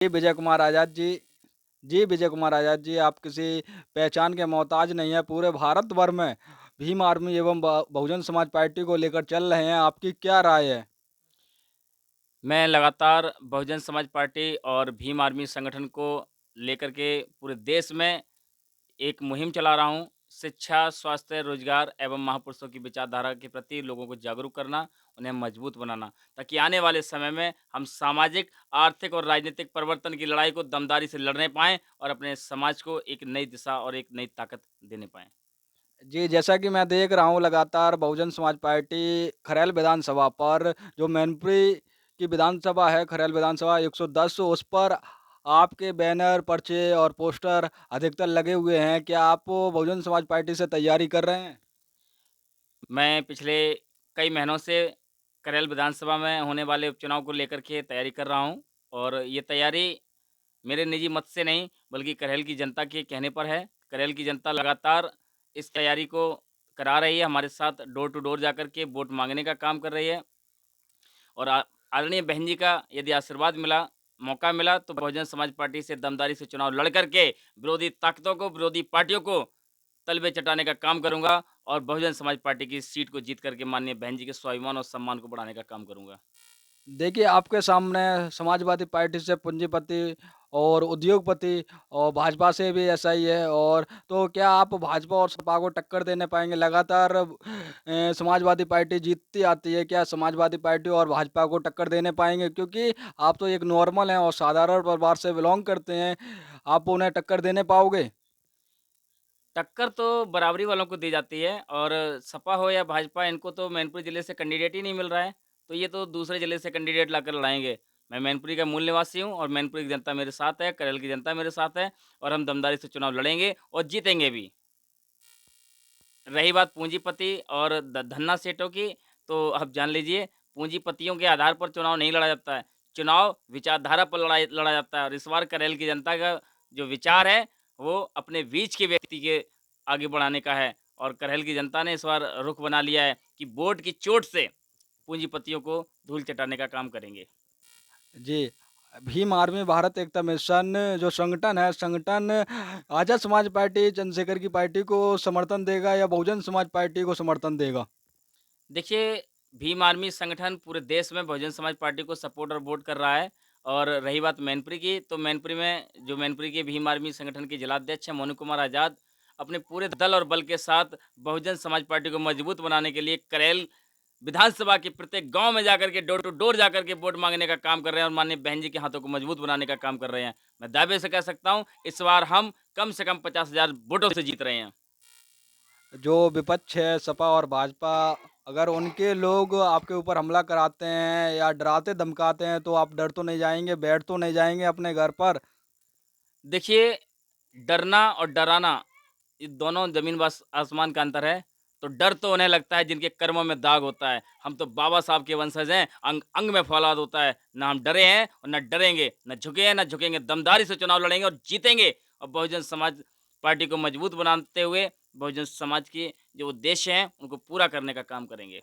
जी, विजय कुमार आज़ाद जी। जी, विजय कुमार आज़ाद जी, आप किसी पहचान के मोहताज नहीं हैं। पूरे भारत भर में भीम आर्मी एवं बहुजन समाज पार्टी को लेकर चल रहे हैं। आपकी क्या राय है? मैं लगातार बहुजन समाज पार्टी और भीम आर्मी संगठन को लेकर के पूरे देश में एक मुहिम चला रहा हूँ। शिक्षा, स्वास्थ्य, रोजगार एवं महापुरुषों की विचारधारा के प्रति लोगों को जागरूक करना, उन्हें मजबूत बनाना, ताकि आने वाले समय में हम सामाजिक, आर्थिक और राजनीतिक परिवर्तन की लड़ाई को दमदारी से लड़ने पाएँ और अपने समाज को एक नई दिशा और एक नई ताकत देने पाएँ। जी, जैसा कि मैं देख रहा हूँ लगातार बहुजन समाज पार्टी खरैल विधानसभा पर जो मैनपुरी की विधानसभा है, खरैल विधानसभा 110 उस पर आपके बैनर, पर्चे और पोस्टर अधिकतर लगे हुए हैं। क्या आप बहुजन समाज पार्टी से तैयारी कर रहे हैं? मैं पिछले कई महीनों से करेल विधानसभा में होने वाले उपचुनाव को लेकर के तैयारी कर रहा हूँ और ये तैयारी मेरे निजी मत से नहीं बल्कि करेल की जनता के कहने पर है। करेल की जनता लगातार इस तैयारी को करा रही है, हमारे साथ डोर टू डोर जाकर के वोट मांगने का काम कर रही है और आदरणीय बहन जी का यदि आशीर्वाद मिला, मौका मिला तो बहुजन समाज पार्टी से दमदारी से चुनाव लड़ करके विरोधी ताकतों को, विरोधी पार्टियों को तलबे चटाने का काम करूँगा और बहुजन समाज पार्टी की सीट को जीत करके माननीय बहन जी के स्वाभिमान और सम्मान को बढ़ाने का काम करूँगा। देखिए, आपके सामने समाजवादी पार्टी से पूंजीपति और उद्योगपति और भाजपा से भी ऐसा ही है और तो क्या आप भाजपा और सपा को टक्कर देने पाएँगे? लगातार समाजवादी पार्टी जीतती आती है, क्या समाजवादी पार्टी और भाजपा को टक्कर देने पाएँगे? क्योंकि आप तो एक नॉर्मल हैं और साधारण परिवार से बिलॉन्ग करते हैं, आप उन्हें टक्कर देने पाओगे? टक्कर तो बराबरी वालों को दी जाती है और सपा हो या भाजपा इनको तो मैनपुरी ज़िले से कैंडिडेट ही नहीं मिल रहा है, तो ये तो दूसरे ज़िले से कैंडिडेट लाकर लड़ाएँगे। मैं मैनपुरी का मूल निवासी हूँ और मैनपुरी की जनता मेरे साथ है, करेल की जनता मेरे साथ है और हम दमदारी से चुनाव लड़ेंगे और जीतेंगे भी। रही बात पूंजीपति और धन्ना सेठों की, तो आप जान लीजिए पूंजीपतियों के आधार पर चुनाव नहीं लड़ा जाता है। चुनाव विचारधारा पर लड़ा जाता है और इस बार करेल की जनता का जो विचार है, वो अपने बीच के व्यक्ति के आगे बढ़ाने का है और करेल की जनता ने इस बार रुख बना लिया है कि वोट की चोट से पूंजीपतियों को धूल चटाने का काम करेंगे। जी। भीम आर्मी भारत एकता मिशन जो संगठन है, संगठन आज़ाद समाज पार्टी, चंद्रशेखर की पार्टी को समर्थन देगा या बहुजन समाज पार्टी को समर्थन देगा? देखिए, भीम आर्मी संगठन पूरे देश में बहुजन समाज पार्टी को सपोर्ट और वोट कर रहा है और रही बात मैनपुरी की, तो मैनपुरी में जो मैनपुरी के भीम आर्मी संगठन के जिलाध्यक्ष हैं मोनू कुमार आज़ाद, अपने पूरे दल और बल के साथ बहुजन समाज पार्टी को मजबूत बनाने के लिए करेल विधानसभा के प्रत्येक गाँव में जाकर के डोर टू डोर जाकर के वोट माँगने का काम कर रहे हैं और माननीय बहन जी के हाथों को मजबूत बनाने का काम कर रहे हैं। मैं दावे से कह सकता हूँ, इस बार हम कम से कम 50,000 वोटों से जीत रहे हैं। जो विपक्ष है, सपा और भाजपा, अगर उनके लोग आपके ऊपर हमला कराते हैं या डराते-धमकाते हैं, तो आप डर तो नहीं जाएँगे, बैठ तो नहीं जाएँगे अपने घर पर? देखिए, डरना और डराना, ये दोनों ज़मीन बस आसमान का अंतर है। तो डर तो उन्हें लगता है जिनके कर्मों में दाग होता है। हम तो बाबा साहब के वंशज हैं, अंग अंग में फौलाद होता है। ना हम डरे हैं और ना डरेंगे, ना झुके हैं, ना झुकेंगे। दमदारी से चुनाव लड़ेंगे और जीतेंगे और बहुजन समाज पार्टी को मजबूत बनाते हुए बहुजन समाज के जो उद्देश्य हैं, उनको पूरा करने का काम करेंगे।